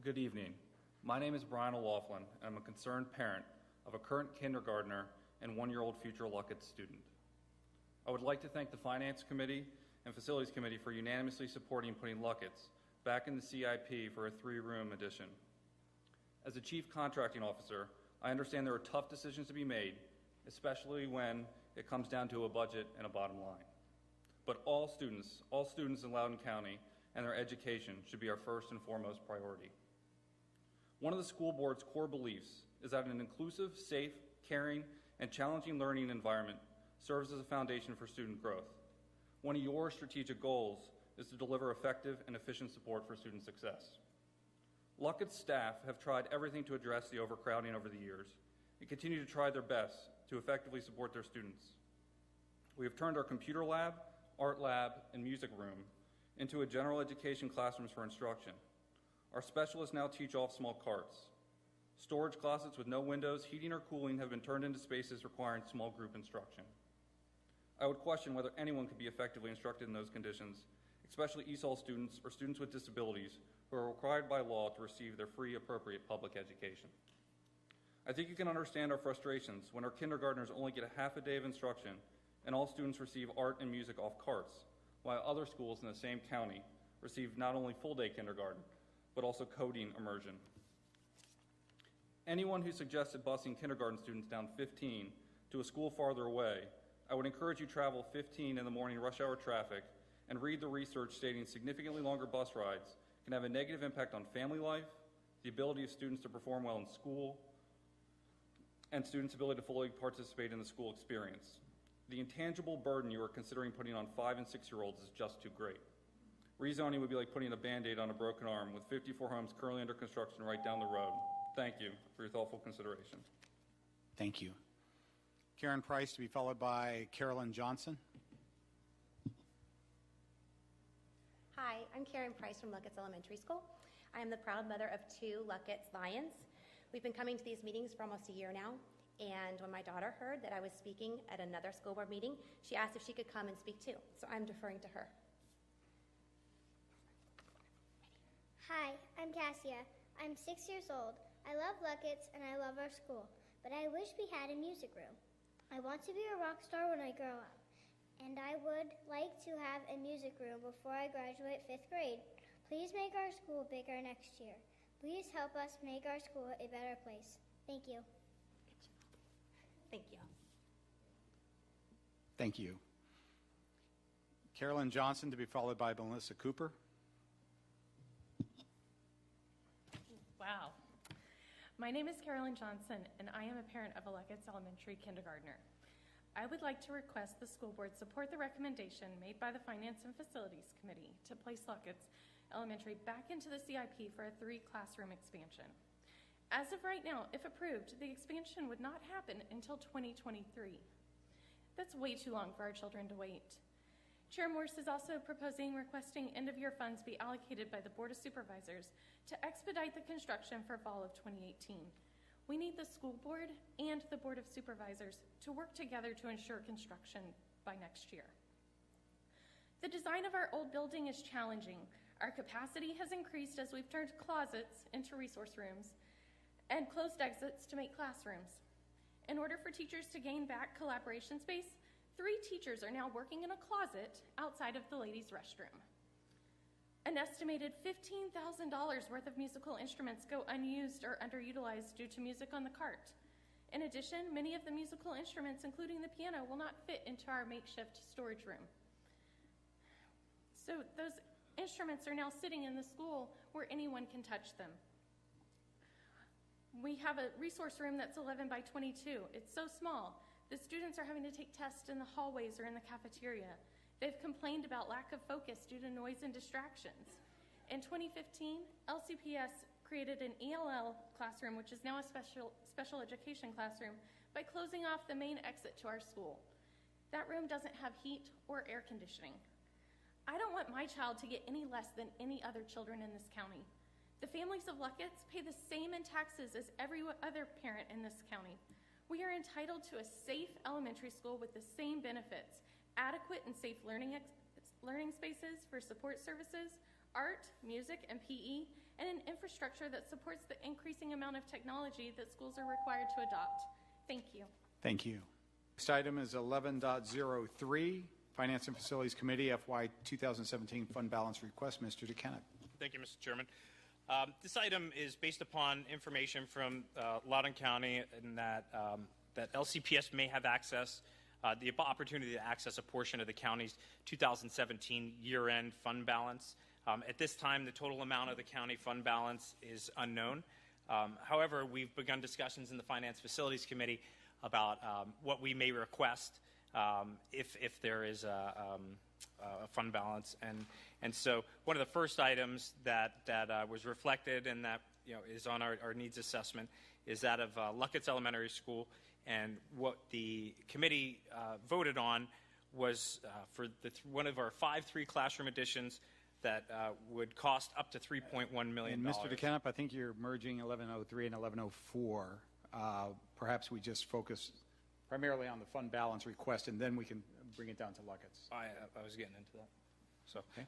Good evening. My name is Brian O'Laughlin, and I'm a concerned parent of a current kindergartner and one-year-old future Lucketts student. I would like to thank the Finance Committee and Facilities Committee for unanimously supporting putting Lucketts back in the CIP for a 3-room addition. As a Chief Contracting Officer, I understand there are tough decisions to be made, especially when it comes down to a budget and a bottom line. But all students in Loudoun County and their education should be our first and foremost priority. One of the school board's core beliefs is that an inclusive, safe, caring, and challenging learning environment serves as a foundation for student growth. One of your strategic goals is to deliver effective and efficient support for student success. Lucketts staff have tried everything to address the overcrowding over the years and continue to try their best to effectively support their students. We have turned our computer lab, art lab, and music room into a general education classrooms for instruction. Our specialists now teach off small carts. Storage closets with no windows, heating, or cooling have been turned into spaces requiring small group instruction. I would question whether anyone could be effectively instructed in those conditions, especially ESOL students or students with disabilities who are required by law to receive their free, appropriate public education. I think you can understand our frustrations when our kindergartners only get a half a day of instruction and all students receive art and music off carts, while other schools in the same county receive not only full-day kindergarten, but also coding immersion. Anyone who suggested busing kindergarten students down 15 to a school farther away, I would encourage you to travel 15 in the morning rush hour traffic and read the research stating significantly longer bus rides can have a negative impact on family life, the ability of students to perform well in school, and students' ability to fully participate in the school experience. The intangible burden you are considering putting on 5- and 6-year-olds is just too great. Rezoning would be like putting a Band-Aid on a broken arm with 54 homes currently under construction right down the road. Thank you for your thoughtful consideration. Thank you. Karen Price to be followed by Carolyn Johnson. Hi, I'm Karen Price from Lucketts Elementary School. I am the proud mother of 2 Lucketts Lions. We've been coming to these meetings for almost a year now, and when my daughter heard that I was speaking at another school board meeting, she asked if she could come and speak too, so I'm deferring to her. Hi, I'm Cassia. I'm 6 years old. I love Lucketts and I love our school, but I wish we had a music room. I want to be a rock star when I grow up, and I would like to have a music room before I graduate 5th grade. Please make our school bigger next year. Please help us make our school a better place. Thank you. Thank you. Thank you. Carolyn Johnson to be followed by Melissa Cooper. Wow. My name is Carolyn Johnson, and I am a parent of a Lucketts Elementary kindergartner. I would like to request the school board support the recommendation made by the Finance and Facilities Committee to place Lucketts Elementary back into the CIP for a 3-classroom expansion. As of right now, if approved, the expansion would not happen until 2023. That's way too long for our children to wait. Chair Morse is also requesting end-of-year funds be allocated by the Board of Supervisors to expedite the construction for fall of 2018. We need the school board and the Board of Supervisors to work together to ensure construction by next year. The design of our old building is challenging. Our capacity has increased as we've turned closets into resource rooms and closed exits to make classrooms. In order for teachers to gain back collaboration space, 3 teachers are now working in a closet outside of the ladies' restroom. An estimated $15,000 worth of musical instruments go unused or underutilized due to music on the cart. In addition, many of the musical instruments, including the piano, will not fit into our makeshift storage room. So those instruments are now sitting in the school where anyone can touch them. We have a resource room that's 11 by 22. It's so small. The students are having to take tests in the hallways or in the cafeteria. They've complained about lack of focus due to noise and distractions. In 2015, LCPS created an ELL classroom, which is now a special education classroom, by closing off the main exit to our school. That room doesn't have heat or air conditioning. I don't want my child to get any less than any other children in this county. The families of Lucketts pay the same in taxes as every other parent in this county. We are entitled to a safe elementary school with the same benefits, adequate and safe learning spaces for support services, art, music, and PE, and an infrastructure that supports the increasing amount of technology that schools are required to adopt. Thank you. Thank you. Next item is 11.03, Finance and Facilities Committee FY 2017 Fund Balance Request. Mr. DeKenneth. Thank you, Mr. Chairman. This item is based upon information from Loudoun County in that LCPS may have access, the opportunity to access a portion of the county's 2017 year-end fund balance. At this time, the total amount of the county fund balance is unknown. However, we've begun discussions in the Finance Facilities Committee about what we may request if there is a fund balance, and so one of the first items that was reflected and that is on our needs assessment is that of Lucketts Elementary School, and what the committee voted on was for one of our 5 3-classroom additions that would cost up to $3.1 million. And Mr. DeKenneth, I think you're merging 1103 and 1104. Perhaps we just focus primarily on the fund balance request, and then we can bring it down to Lucketts. I was getting into that. So, Okay.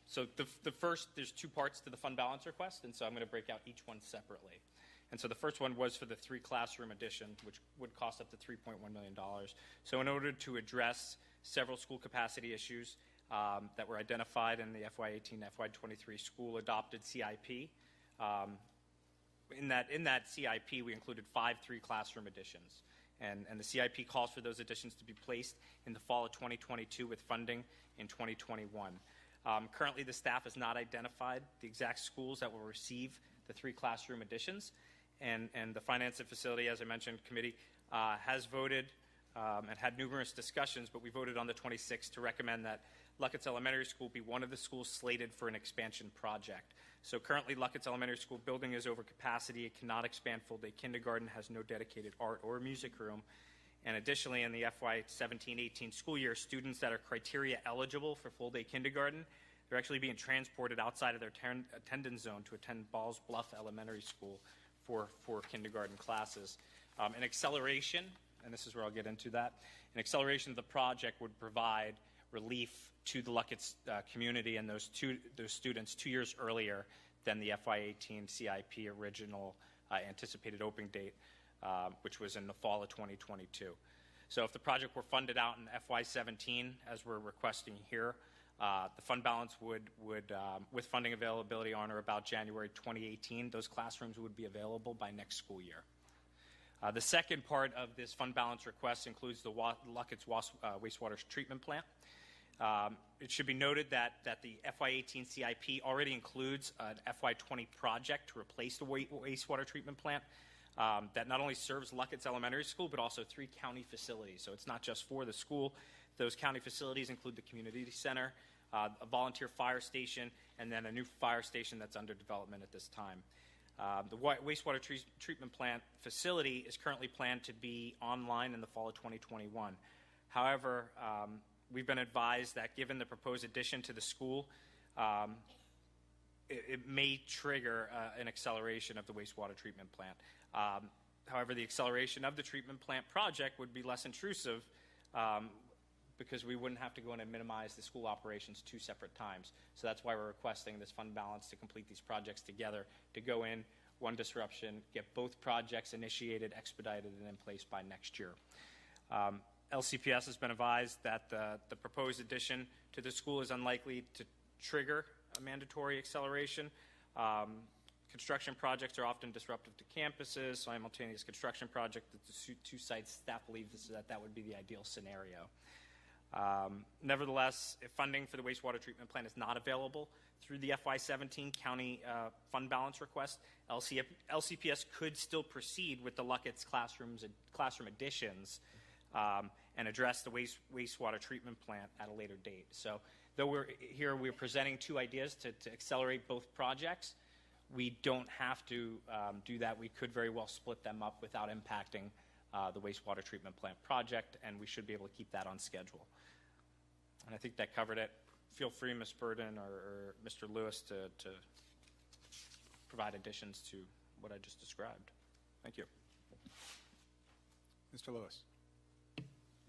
So the first, there's 2 parts to the fund balance request, and so I'm going to break out each one separately. And so the first one was for the 3-classroom addition, which would cost up to $3.1 million. So in order to address several school capacity issues that were identified in the FY18, FY23 school adopted CIP, in that CIP, we included 5 3-classroom additions. And the CIP calls for those additions to be placed in the fall of 2022 with funding in 2021. Currently, the staff has not identified the exact schools that will receive the 3-classroom additions. And the Finance and Facility, as I mentioned, committee has voted and had numerous discussions, but we voted on the 26th to recommend that Lucketts Elementary School be one of the schools slated for an expansion project. So currently, Lucketts Elementary School building is over capacity. It cannot expand full-day kindergarten, has no dedicated art or music room. And additionally, in the FY 17-18 school year, students that are criteria eligible for full-day kindergarten, they're actually being transported outside of their attendance zone to attend Balls Bluff Elementary School for kindergarten classes. An acceleration, and this is where I'll get into that, an acceleration of the project would provide relief to the Lucketts community and those students 2 years earlier than the FY18 CIP original anticipated opening date, which was in the fall of 2022. So if the project were funded out in FY17, as we're requesting here, the fund balance would with funding availability on or about January 2018, those classrooms would be available by next school year. The second part of this fund balance request includes the Lucketts wastewater treatment plant. It should be noted that the FY18 CIP already includes an FY20 project to replace the wastewater treatment plant that not only serves Lucketts Elementary School, but also 3 county facilities. So it's not just for the school. Those county facilities include the community center, a volunteer fire station, and then a new fire station that's under development at this time. The wastewater treatment plant facility is currently planned to be online in the fall of 2021. However, we've been advised that given the proposed addition to the school, it may trigger an acceleration of the wastewater treatment plant. However, the acceleration of the treatment plant project would be less intrusive because we wouldn't have to go in and minimize the school operations 2 separate times. So that's why we're requesting this fund balance to complete these projects together, to go in, one disruption, get both projects initiated, expedited, and in place by next year. LCPS has been advised that the proposed addition to the school is unlikely to trigger a mandatory acceleration. Construction projects are often disruptive to campuses. Simultaneous construction project at the 2 sites, staff believes that would be the ideal scenario. Nevertheless, if funding for the wastewater treatment plant is not available through the FY17 county fund balance request, LCPS could still proceed with the Lucketts classroom additions and address the wastewater treatment plant at a later date. So though we're presenting 2 ideas to accelerate both projects, we don't have to do that. We could very well split them up without impacting the wastewater treatment plant project, and we should be able to keep that on schedule. And I think that covered it. Feel free, Ms. Burden or Mr. Lewis, to provide additions to what I just described. Thank you. Mr. Lewis.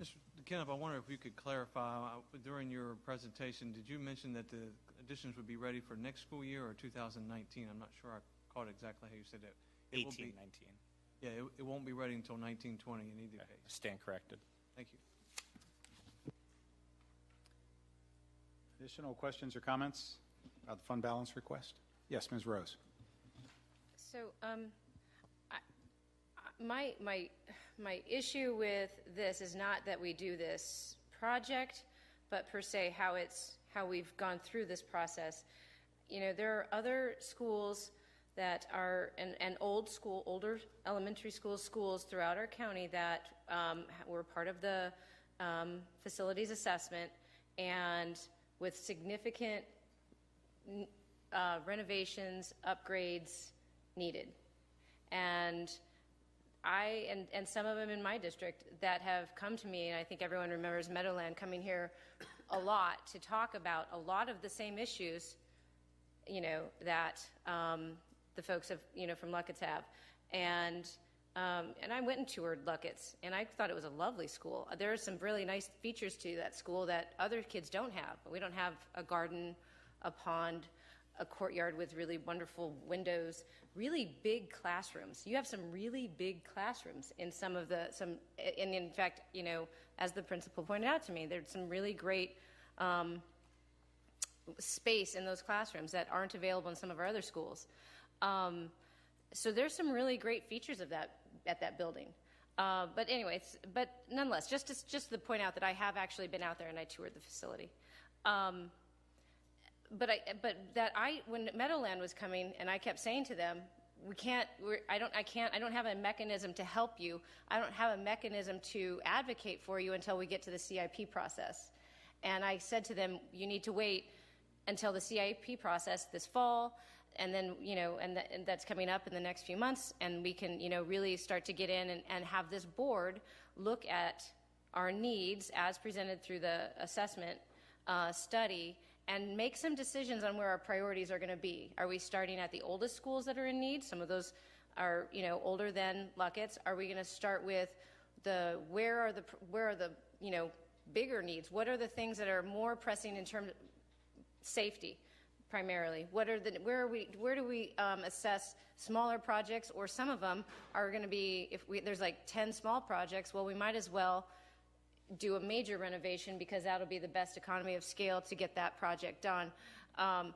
Mr. Kenneth, I wonder if you could clarify, during your presentation, did you mention that the additions would be ready for next school year or 2019? I'm not sure I caught exactly how you said that. It will 18, be, 19. yeah, it won't be ready until 1920 in either Okay. case. Stand corrected. Thank you. Additional questions or comments about the fund balance request? Yes, Ms. Rose. So, my issue with this is not that we do this project, but per se how we've gone through this process. You know, there are other schools that are and older elementary schools throughout our county that were part of the facilities assessment and with significant renovations, upgrades needed. And and some of them in my district that have come to me, and I think everyone remembers Meadowland coming here a lot to talk about a lot of the same issues, you know, that the folks have, you know, from Lucketts have. And I went and toured Lucketts, and I thought it was a lovely school. There are some really nice features to that school that other kids don't have. We don't have a garden, a pond, a courtyard with really wonderful windows, really big classrooms. You have some really big classrooms in and in fact, you know, as the principal pointed out to me, there's some really great space in those classrooms that aren't available in some of our other schools. So there's some really great features of that at that building. But anyways, but nonetheless, just to point out that I have actually been out there and I toured the facility. When Meadowland was coming, and I kept saying to them, I don't have a mechanism to help you. I don't have a mechanism to advocate for you until we get to the CIP process. And I said to them, you need to wait until the CIP process this fall, and then, you know, and that's coming up in the next few months, and we can, you know, really start to get in and have this board look at our needs as presented through the assessment study and make some decisions on where our priorities are going to be. Are we starting at the oldest schools that are in need? Some of those are, you know, older than Lucketts. Are we going to start with where are the you know, bigger needs? What are the things that are more pressing in terms of safety, primarily? Where do we assess smaller projects? Or some of them are going to be, there's like 10 small projects, well, we might as well do a major renovation because that'll be the best economy of scale to get that project done. At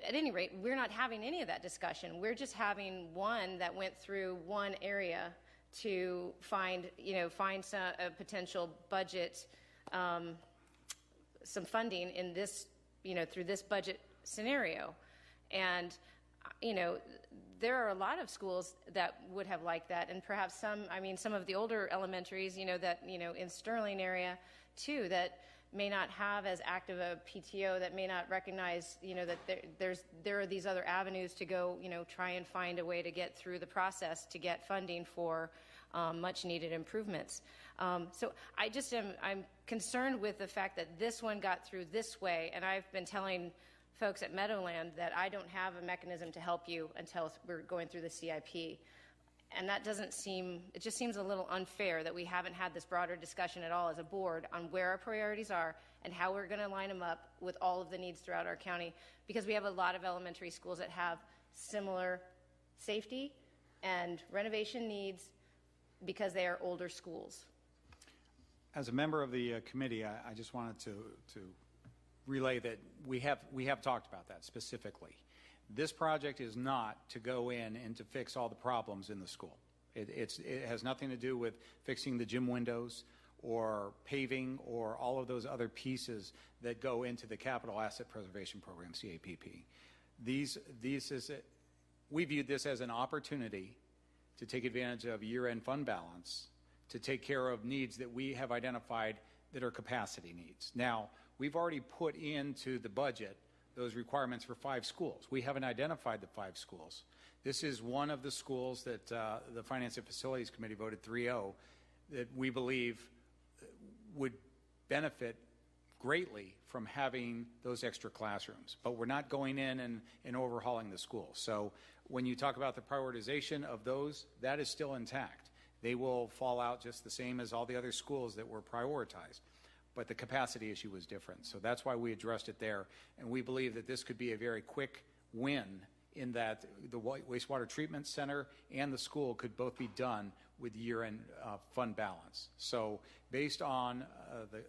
any rate, we're not having any of that discussion. We're just having one that went through one area to find a potential budget, some funding in this, you know, through this budget scenario. And, you know, there are a lot of schools that would have liked that, and perhaps some of the older elementaries, you know, that, you know, in Sterling area too, that may not have as active a PTO, that may not recognize, you know, that there are these other avenues to go, you know, try and find a way to get through the process to get funding for much needed improvements. So I'm concerned with the fact that this one got through this way, and I've been telling folks at Meadowland that I don't have a mechanism to help you until we're going through the CIP. And that it just seems a little unfair that we haven't had this broader discussion at all as a board on where our priorities are and how we're going to line them up with all of the needs throughout our county, because we have a lot of elementary schools that have similar safety and renovation needs because they are older schools. As a member of the committee, I just wanted to relay that we have talked about that specifically. This project is not to go in and to fix all the problems in the school. It has nothing to do with fixing the gym windows or paving or all of those other pieces that go into the Capital Asset Preservation Program, CAPP. We viewed this as an opportunity to take advantage of year-end fund balance to take care of needs that we have identified that are capacity needs. Now, we've already put into the budget those requirements for 5 schools. We haven't identified the 5 schools. This is one of the schools that the Finance and Facilities Committee voted 3-0 that we believe would benefit greatly from having those extra classrooms. But we're not going in and overhauling the school. So when you talk about the prioritization of those, that is still intact. they will fall out just the same as all the other schools that were prioritized. But the capacity issue was different. So that's why we addressed it there. And we believe that this could be a very quick win in that the wastewater treatment center and the school could both be done with year-end fund balance. So based on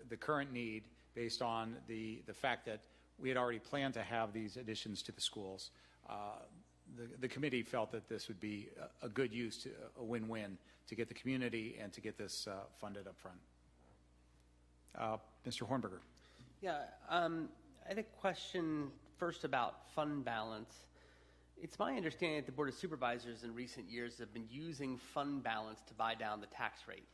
the current need, based on the fact that we had already planned to have these additions to the schools, the committee felt that this would be a good use, a win-win to get the community and to get this funded up front. Mr. Hornberger. Yeah, I had a question first about fund balance. It's my understanding that the Board of Supervisors in recent years have been using fund balance to buy down the tax rate.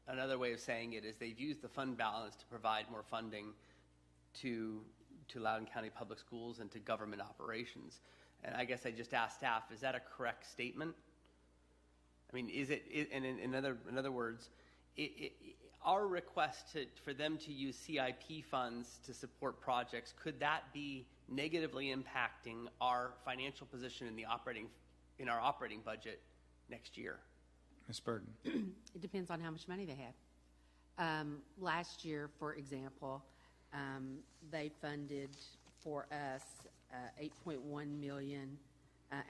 Another way of saying it is they've used the fund balance to provide more funding to Loudoun County Public Schools and to government operations. And I guess I just asked staff, is that a correct statement? I mean, is it and in other words, our request for them to use CIP funds to support projects, could that be negatively impacting our financial position in our operating budget next year? Ms. Burden. It depends on how much money they have. Last year, for example, they funded for us $8.1 million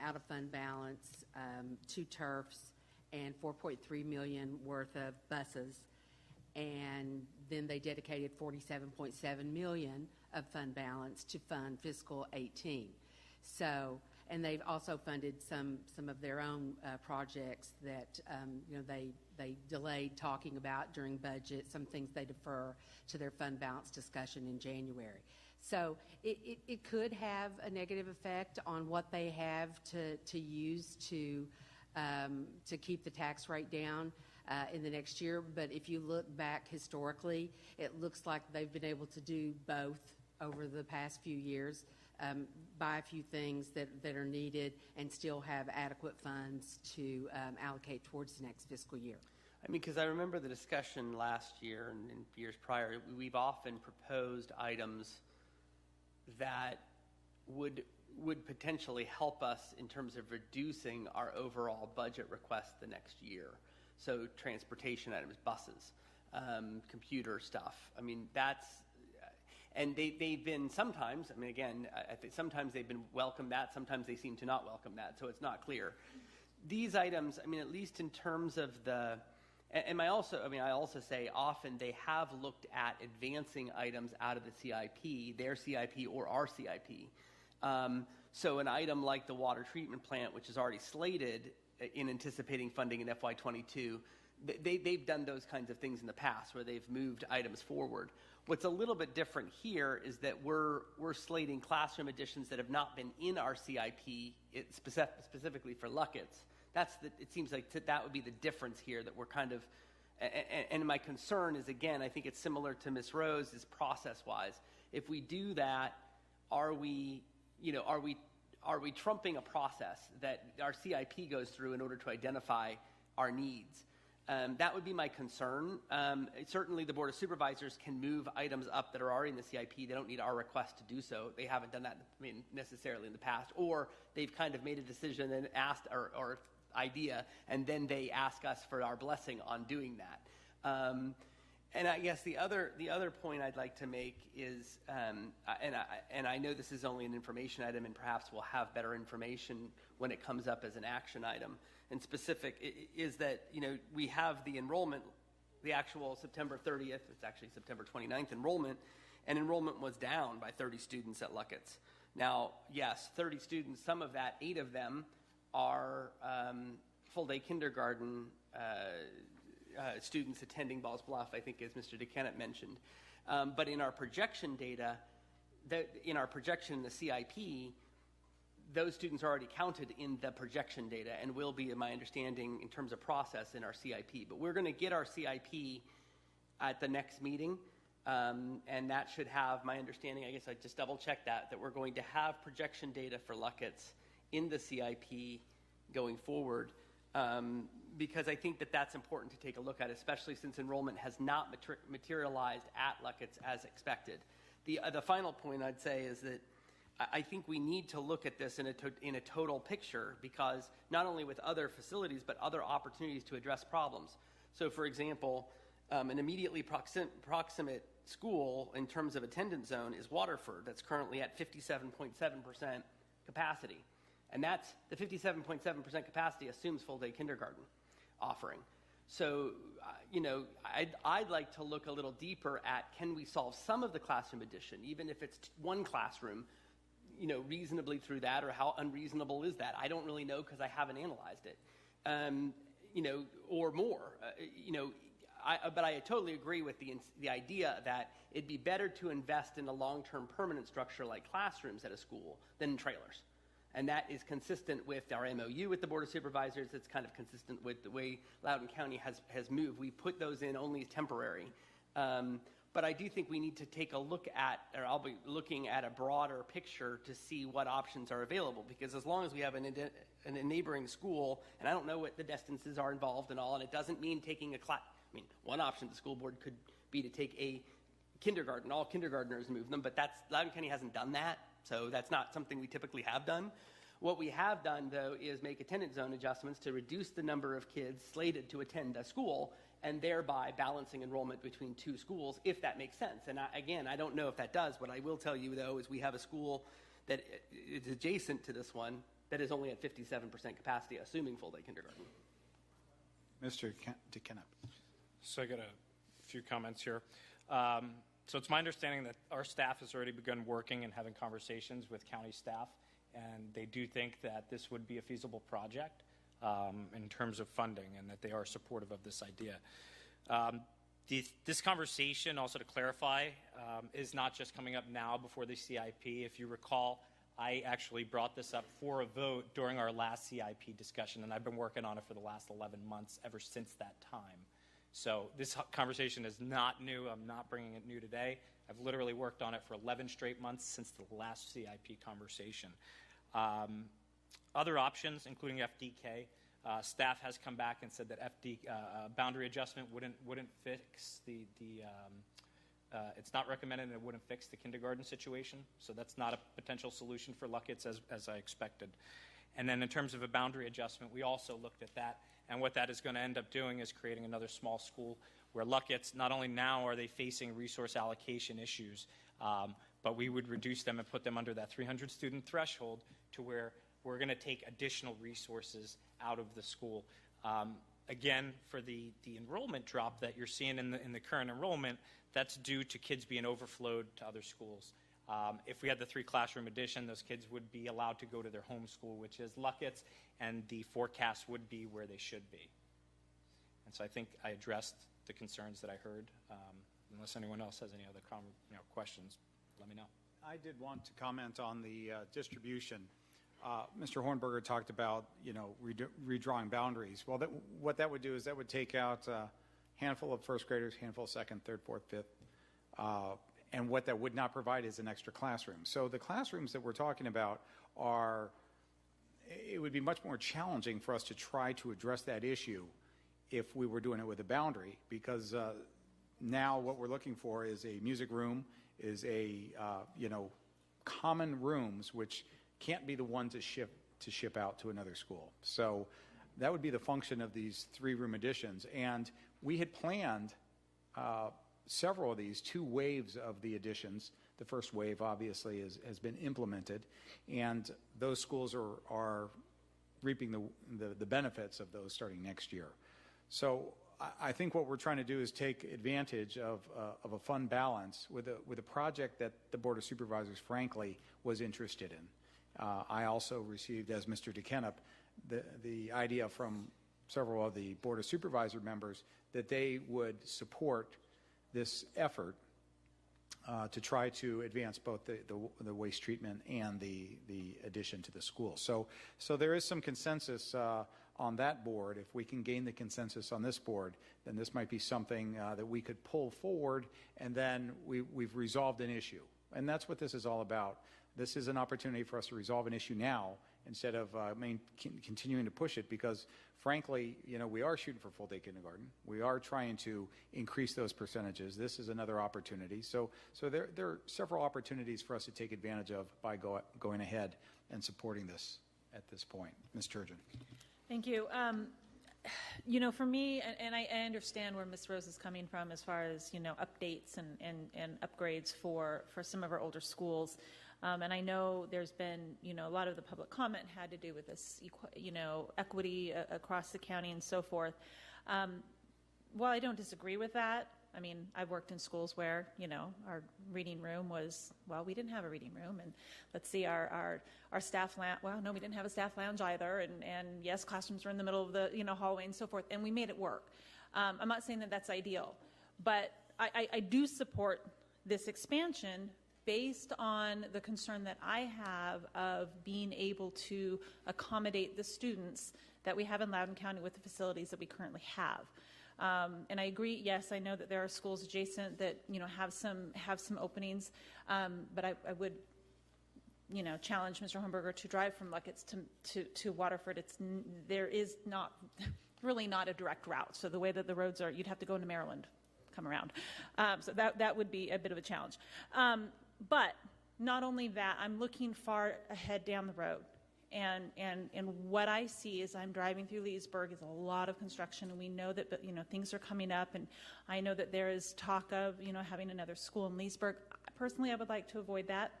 out of fund balance, 2 turfs, and $4.3 million worth of buses. And then they dedicated $47.7 million of fund balance to fund fiscal 18. So, and they've also funded some of their own projects that they delayed talking about during budget. Some things they defer to their fund balance discussion in January. So it could have a negative effect on what they have to use to keep the tax rate down in the next year. But if you look back historically, it looks like they've been able to do both over the past few years, buy a few things that are needed and still have adequate funds to allocate towards the next fiscal year. I mean, because I remember the discussion last year and in years prior, we've often proposed items that would potentially help us in terms of reducing our overall budget request the next year. So transportation items, buses, computer stuff. I mean, and they've been sometimes, I mean, again, I think sometimes they've been welcome that, sometimes they seem to not welcome that, so it's not clear. These items, I mean, at least in terms of I also say often they have looked at advancing items out of the CIP, their CIP or our CIP. So an item like the water treatment plant, which is already slated in anticipating funding in FY22, they've done those kinds of things in the past where they've moved items forward. What's a little bit different here is that we're slating classroom additions that have not been in our CIP specifically for Lucketts. It seems like that would be the difference here, that we're kind of, and my concern is, again, I think it's similar to Ms. Rose, is process-wise. If we do that, are we trumping a process that our CIP goes through in order to identify our needs? That would be my concern. Certainly the Board of Supervisors can move items up that are already in the CIP. They don't need our request to do so. They haven't done that necessarily in the past, or they've kind of made a decision and asked or idea, and then they ask us for our blessing on doing that. And I guess the other point I'd like to make is, and I know this is only an information item, and perhaps we'll have better information when it comes up as an action item. And specific is that, we have the enrollment, the actual September 30th, it's actually September 29th enrollment, and enrollment was down by 30 students at Lucketts. Now, yes, 30 students, some of that, 8 of them are full-day kindergarten students attending Balls Bluff, I think, as Mr. DeKennett mentioned. But in our projection data, in our projection in the CIP, those students are already counted in the projection data and will be, in my understanding, in terms of process, in our CIP. But we're going to get our CIP at the next meeting, and that should have, my understanding, I guess I just double-check that we're going to have projection data for Lucketts in the CIP going forward, because I think that's important to take a look at, especially since enrollment has not materialized at Lucketts as expected. The final point I'd say is that I think we need to look at this in a total picture, because not only with other facilities, but other opportunities to address problems. So, for example, an immediately proximate school in terms of attendance zone is Waterford, that's currently at 57.7% capacity. And that's the 57.7% capacity assumes full-day kindergarten offering. So, I'd like to look a little deeper at, can we solve some of the classroom addition, even if it's one classroom, reasonably through that, or how unreasonable is that? I don't really know, because I haven't analyzed it, or more. But I totally agree with the idea that it'd be better to invest in a long-term permanent structure like classrooms at a school than trailers. And that is consistent with our MOU with the Board of Supervisors. It's kind of consistent with the way Loudoun County has moved. We put those in only temporary. But I do think we need to take a look at, or I'll be looking at a broader picture to see what options are available. Because as long as we have a neighboring school, and I don't know what the distances are involved and all, and it doesn't mean taking a class. I mean, one option the school board could be to take a kindergarten, all kindergartners, move them, but Loudoun County hasn't done that, so that's not something we typically have done. What we have done, though, is make attendance zone adjustments to reduce the number of kids slated to attend a school, and thereby balancing enrollment between two schools, if that makes sense. And I don't know if that does. What I will tell you, though, is we have a school that is adjacent to this one that is only at 57% capacity, assuming full-day kindergarten. Mr. DeKennep. So I got a few comments here. So it's my understanding that our staff has already begun working and having conversations with county staff, and they do think that this would be a feasible project in terms of funding, and that they are supportive of this idea. This conversation, also to clarify, is not just coming up now before the CIP. If you recall, I actually brought this up for a vote during our last CIP discussion, and I've been working on it for the last 11 months ever since that time. So this conversation is not new. I'm not bringing it new today. I've literally worked on it for 11 straight months since the last CIP conversation. Other options, including FDK, staff has come back and said that boundary adjustment wouldn't fix it's not recommended, and it wouldn't fix the kindergarten situation. So that's not a potential solution for Lucketts as I expected. And then in terms of a boundary adjustment, we also looked at that. And what that is going to end up doing is creating another small school where Lucketts, not only now are they facing resource allocation issues, but we would reduce them and put them under that 300 student threshold to where we're going to take additional resources out of the school. Again, for the enrollment drop that you're seeing in the current enrollment, that's due to kids being overflowed to other schools. If we had the 3 classroom addition, those kids would be allowed to go to their home school, which is Lucketts, and the forecast would be where they should be. And so I think I addressed the concerns that I heard. Unless anyone else has any other questions, let me know. I did want to comment on the distribution. Mr. Hornberger talked about, redrawing boundaries. Well, what that would do is that would take out a handful of first graders, handful of second, third, fourth, fifth, and what that would not provide is an extra classroom. So the classrooms that we're talking about it would be much more challenging for us to try to address that issue if we were doing it with a boundary, because now what we're looking for is a music room, is common rooms, which can't be the one to ship out to another school. So that would be the function of these 3-room additions. And we had planned several of these, 2 waves of the additions. The first wave, obviously, has been implemented, and those schools are reaping the benefits of those starting next year. So I think what we're trying to do is take advantage of a fund balance with a project that the Board of Supervisors, frankly, was interested in. I also received, as Mr. DeKennep, the idea from several of the Board of Supervisor members that they would support this effort to try to advance both the waste treatment and the addition to the school. So there is some consensus on that board. If we can gain the consensus on this board, then this might be something that we could pull forward, and then we've resolved an issue. And that's what this is all about. This is an opportunity for us to resolve an issue now, instead of continuing to push it, because frankly, we are shooting for full day kindergarten. We are trying to increase those percentages. This is another opportunity. So there are several opportunities for us to take advantage of by going ahead and supporting this at this point. Ms. Turgeon. Thank you. For me, and I understand where Ms. Rose is coming from as far as, updates and upgrades for some of our older schools. And I know there's been, a lot of the public comment had to do with this, equity across the county and so forth. While I don't disagree with that, I mean, I've worked in schools where, our reading room was, well, we didn't have a reading room. And let's see, our staff lounge, well, no, we didn't have a staff lounge either. And yes, classrooms were in the middle of the, hallway and so forth. And we made it work. I'm not saying that that's ideal. But I do support this expansion based on the concern that I have of being able to accommodate the students that we have in Loudoun County with the facilities that we currently have. And I agree, yes, I know that there are schools adjacent that, have some openings, but I would, challenge Mr. Hornberger to drive from Lucketts to Waterford. There is really not a direct route. So the way that the roads are, you'd have to go into Maryland, come around. So that would be a bit of a challenge. But not only that, I'm looking far ahead down the road. And what I see as I'm driving through Leesburg is a lot of construction, and we know that things are coming up, and I know that there is talk of having another school in Leesburg. Personally, I would like to avoid that,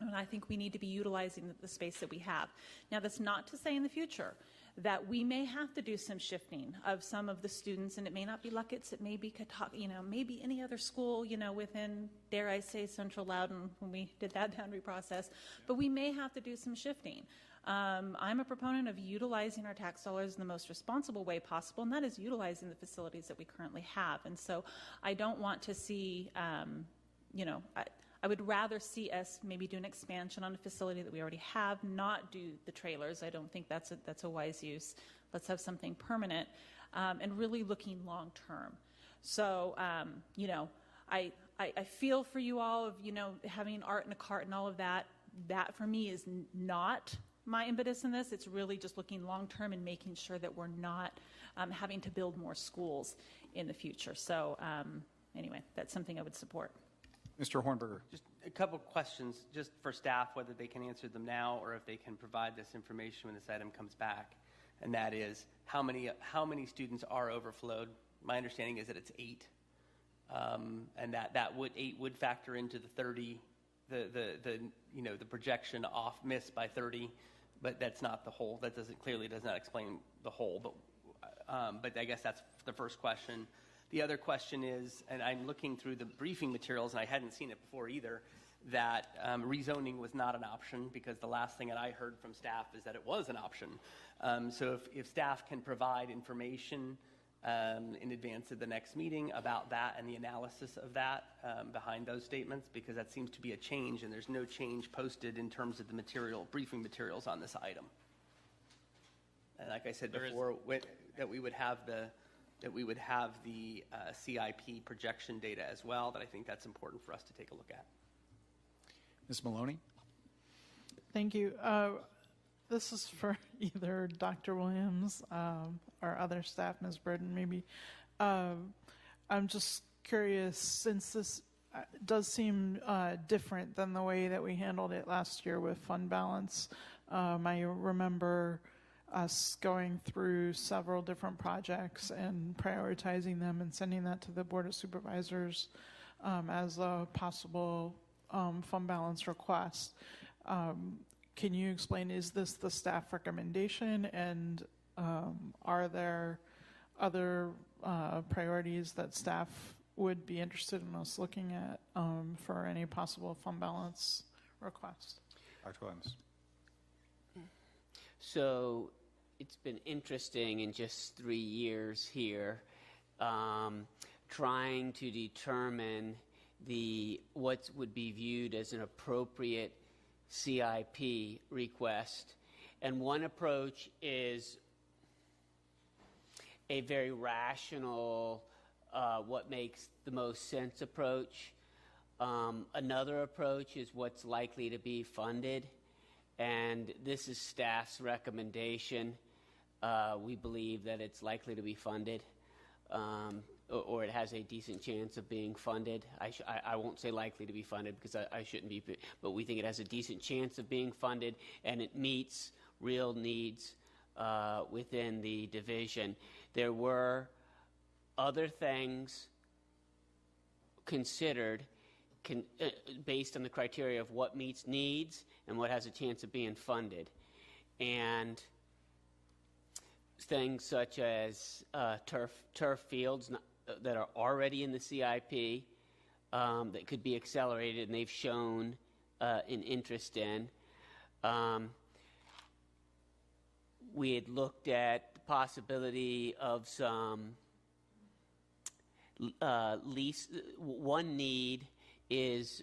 and I think we need to be utilizing the space that we have. Now, that's not to say in the future that we may have to do some shifting of some of the students, and it may not be Lucketts, it may be maybe any other school, within, dare I say, Central Loudoun when we did that boundary process, but we may have to do some shifting. I'm a proponent of utilizing our tax dollars in the most responsible way possible, and that is utilizing the facilities that we currently have. And so I don't want to see, I would rather see us maybe do an expansion on a facility that we already have, not do the trailers. I don't think that's a wise use. Let's have something permanent, and really looking long term. So, I feel for you all of, having art in a cart and all of that. That for me is not my impetus in this. It's really just looking long term and making sure that we're not having to build more schools in the future. So anyway, that's something I would support. Mr. Hornberger. Just a couple questions just for staff, whether they can answer them now or if they can provide this information when this item comes back. And that is, how many students are overflowed? My understanding is that it's 8. And that 8 would factor into the 30, the projection off miss by 30, but that's not the whole. That clearly does not explain the whole. But I guess that's the first question. The other question is, and I'm looking through the briefing materials, and I hadn't seen it before either, that rezoning was not an option, because the last thing that I heard from staff is that it was an option. So if staff can provide information in advance of the next meeting about that and the analysis of that behind those statements, because that seems to be a change, and there's no change posted in terms of the briefing materials on this item. And like I said before, that we would have the CIP projection data as well, that I think that's important for us to take a look at. Ms. Maloney? Thank you. This is for either Dr. Williams or other staff, Ms. Burden, maybe. I'm just curious, since this does seem different than the way that we handled it last year with fund balance. I remember us going through several different projects and prioritizing them and sending that to the Board of Supervisors as a possible fund balance request. Can you explain, is this the staff recommendation, and are there other priorities that staff would be interested in us looking at for any possible fund balance request? Dr. Williams. So it's been interesting in just 3 years here, trying to determine what would be viewed as an appropriate CIP request. And one approach is a very rational, what makes the most sense approach. Another approach is what's likely to be funded. and this is staff's recommendation. We believe that it's likely to be funded, or it has a decent chance of being funded. I won't say likely to be funded because I shouldn't be, but we think it has a decent chance of being funded, and it meets real needs within the division. There were other things considered based on the criteria of what meets needs and what has a chance of being funded. And things such as turf fields that are already in the CIP that could be accelerated, and they've shown an interest in. We had looked at the possibility of some lease. One need is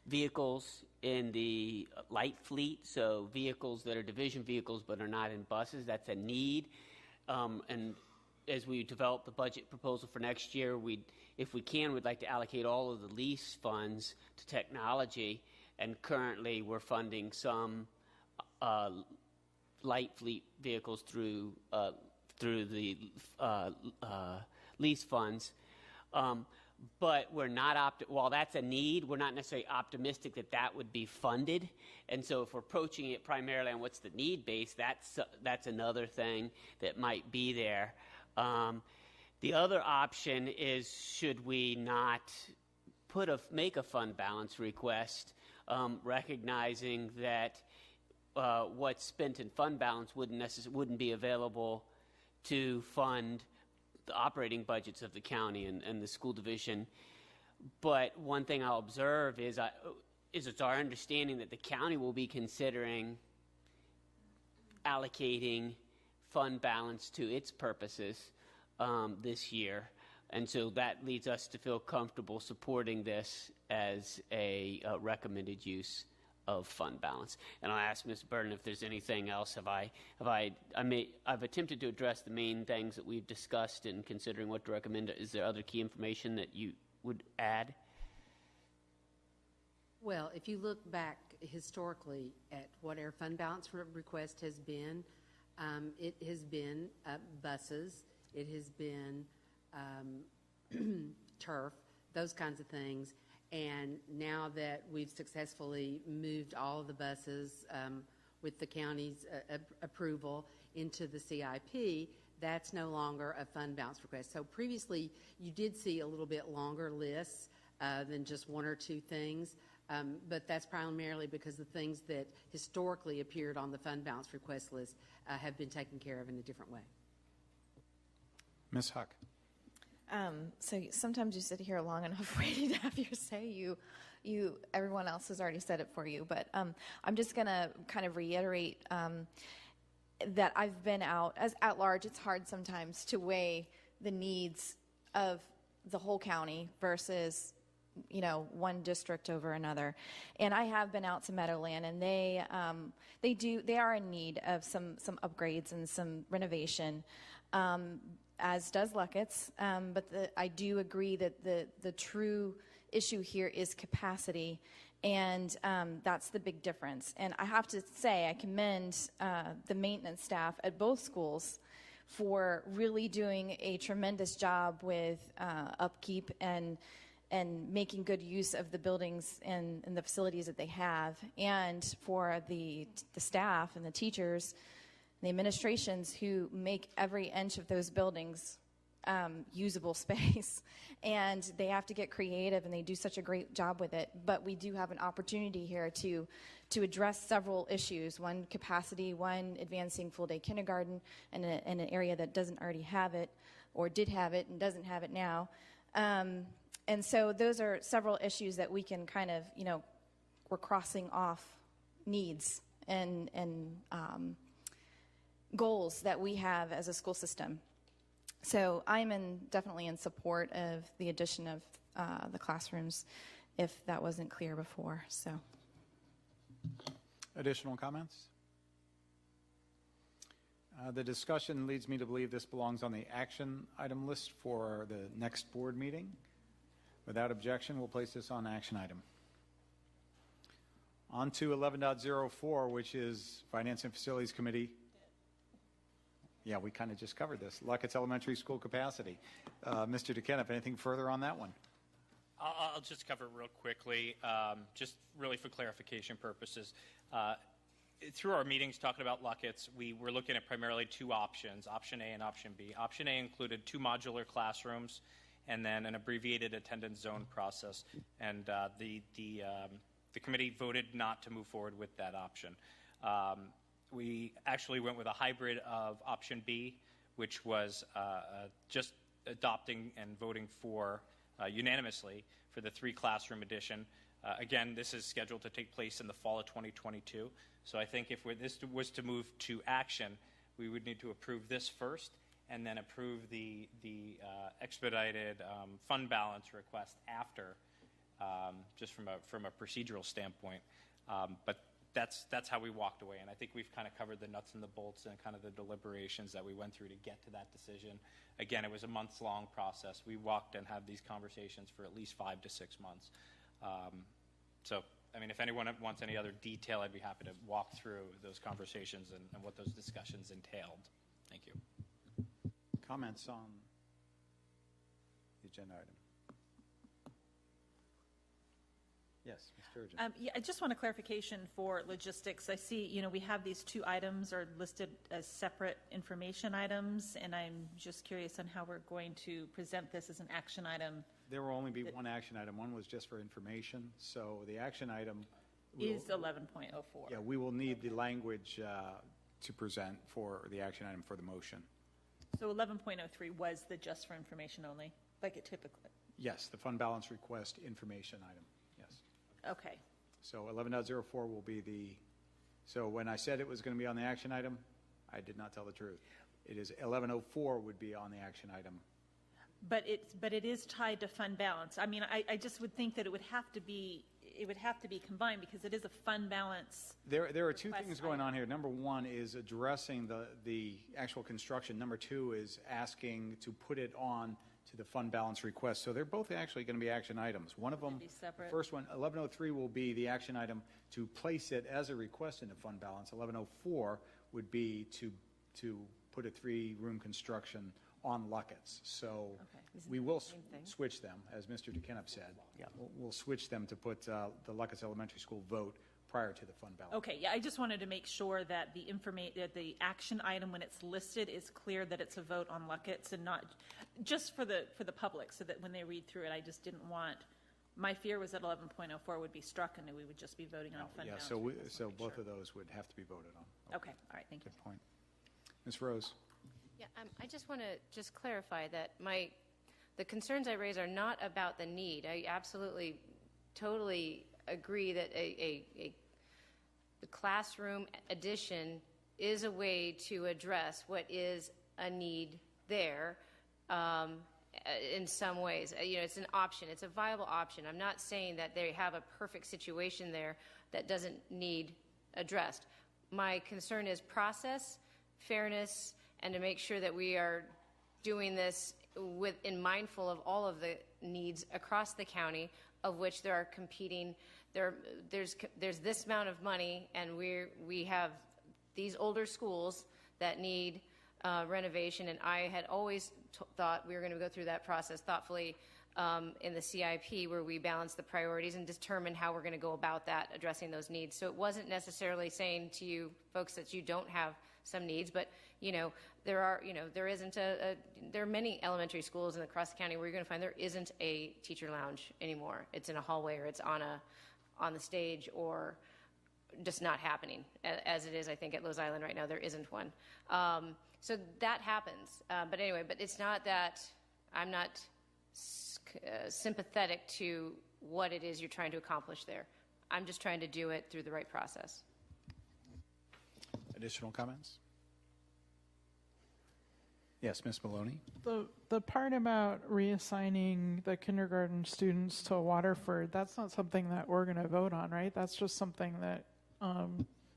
vehicles in the light fleet, so vehicles that are division vehicles but are not in buses. That's a need. And as we develop the budget proposal for next year, if we can, we'd like to allocate all of the lease funds to technology. And currently, we're funding some light fleet vehicles through the lease funds. But we're not while that's a need, we're not necessarily optimistic that that would be funded. And so if we're approaching it primarily on what's the need base, that's another thing that might be there. The other option is, should we not make a fund balance request, recognizing that what's spent in fund balance wouldn't be available to fund the operating budgets of the county and the school division. But one thing I'll observe is it's our understanding that the county will be considering allocating fund balance to its purposes this year. And so that leads us to feel comfortable supporting this as a recommended use of fund balance. And I'll ask Ms. Burden if there's anything else. I've attempted to address the main things that we've discussed in considering what to recommend. Is there other key information that you would add? Well, if you look back historically at what our fund balance request has been, it has been buses, it has been turf, those kinds of things. And now that we've successfully moved all of the buses with the county's approval into the CIP, that's no longer a fund balance request. So previously, you did see a little bit longer lists than just one or two things, but that's primarily because the things that historically appeared on the fund balance request list have been taken care of in a different way. Ms. Huck. So sometimes you sit here long enough waiting to have your say. Everyone else has already said it for you, but I'm just going to kind of reiterate that I've been out at large. It's hard sometimes to weigh the needs of the whole county versus one district over another. And I have been out to Meadowland, and they are in need of some upgrades and some renovation. As does Lucketts, but I do agree that the true issue here is capacity, and that's the big difference. And I have to say, I commend the maintenance staff at both schools for really doing a tremendous job with upkeep and making good use of the buildings and the facilities that they have, and for the staff and the teachers, the administrations who make every inch of those buildings usable space. And they have to get creative, and they do such a great job with it. But we do have an opportunity here to address several issues. One, capacity. One, advancing full-day kindergarten in an area that doesn't already have it, or did have it and doesn't have it now. And so those are several issues that we can kind of, we're crossing off needs and goals that we have as a school system. So I'm definitely in support of the addition of the classrooms, if that wasn't clear before. So, additional comments? The discussion leads me to believe this belongs on the action item list for the next board meeting. Without objection, we'll place this on action item. On to 11.04, which is Finance and Facilities Committee. Yeah, we kind of just covered this. Lucketts Elementary School capacity. Mr. DeKenniff, anything further on that one? I'll just cover it real quickly, just really for clarification purposes. Through our meetings talking about Lucketts, we were looking at primarily two options, option A and option B. Option A included 2 modular classrooms and then an abbreviated attendance zone process. And the committee voted not to move forward with that option. We actually went with a hybrid of option B, which was just adopting and voting for unanimously for the 3 classroom addition. Again, this is scheduled to take place in the fall of 2022. So I think if this was to move to action, we would need to approve this first and then approve the expedited fund balance request after, just from a procedural standpoint. But that's how we walked away, and I think we've kind of covered the nuts and the bolts and kind of the deliberations that we went through to get to that decision. Again, it was a months-long process. We walked and had these conversations for at least 5 to 6 months. So, I mean, if anyone wants any other detail, I'd be happy to walk through those conversations and what those discussions entailed. Thank you. Comments on the agenda item? Yes, Mr. Urgent. Yeah, I just want a clarification for logistics. I see, we have these 2 items are listed as separate information items, and I'm just curious on how we're going to present this as an action item. There will only be one action item. One was just for information. So the action item Is 11.04. Yeah, we will need the language to present for the action item for the motion. So 11.03 was the just for information only, like it typically? Yes, the fund balance request information item, yes. Okay. So 11.04 will be so when I said it was going to be on the action item, I did not tell the truth. It is 11.04 would be on the action item. But it is tied to fund balance. I mean, I just would think that it would have to be combined because it is a fund balance. There are 2 things going on here. Number 1 is addressing the actual construction. Number 2 is asking to put it on to the fund balance request. So they're both actually going to be action items. One of them, the first one, 11.03 will be the action item to place it as a request in the fund balance. 11.04 would be to put a 3-room construction on Lucketts. So we will switch them, as Mr. DeKenniff said. Yeah. We'll switch them to put the Lucketts Elementary School vote prior to the fund balance. Okay, yeah, I just wanted to make sure that the action item, when it's listed, is clear that it's a vote on Lucketts and not just for the public, so that when they read through it, I just didn't want. My fear was that 11.04 would be struck and we would just be voting on fund balance. Yeah, so both of those would have to be voted on. Okay, all right, thank you. Good point. Ms. Rose. Yeah, I just want to clarify that the concerns I raise are not about the need. I absolutely, totally agree that the classroom addition is a way to address what is a need there. In some ways, it's an option. It's a viable option. I'm not saying that they have a perfect situation there that doesn't need addressed. My concern is process, fairness, and to make sure that we are doing this in mindful of all of the needs across the county, of which there are competing. There's this amount of money, and we have these older schools that need renovation, and I had always thought we were going to go through that process thoughtfully in the CIP, where we balance the priorities and determine how we're going to go about that, addressing those needs. So it wasn't necessarily saying to you folks that you don't have some needs, but there are many elementary schools across the county where you're going to find there isn't a teacher lounge anymore. It's in a hallway, or it's on the stage, or just not happening, as it is, I think, at Lowe's Island right now. There isn't one. So that happens. But anyway, but it's not that I'm not sympathetic to what it is you're trying to accomplish there. I'm just trying to do it through the right process. Additional comments? Yes, Ms. Maloney. The part about reassigning the kindergarten students to Waterford, that's not something that we're going to vote on, right? That's just something that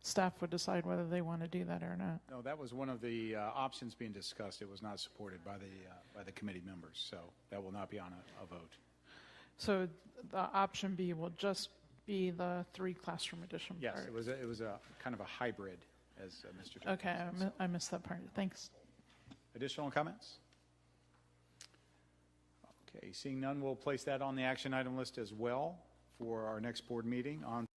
staff would decide whether they want to do that or not. No, that was one of the options being discussed. It was not supported by the committee members, so that will not be on a vote. So the option B will just be the 3 classroom addition Yes, part? it was a kind of a hybrid, as Mr. Jones Okay, said. I missed that part. Thanks. Additional comments? Okay, seeing none, we'll place that on the action item list as well for our next board meeting on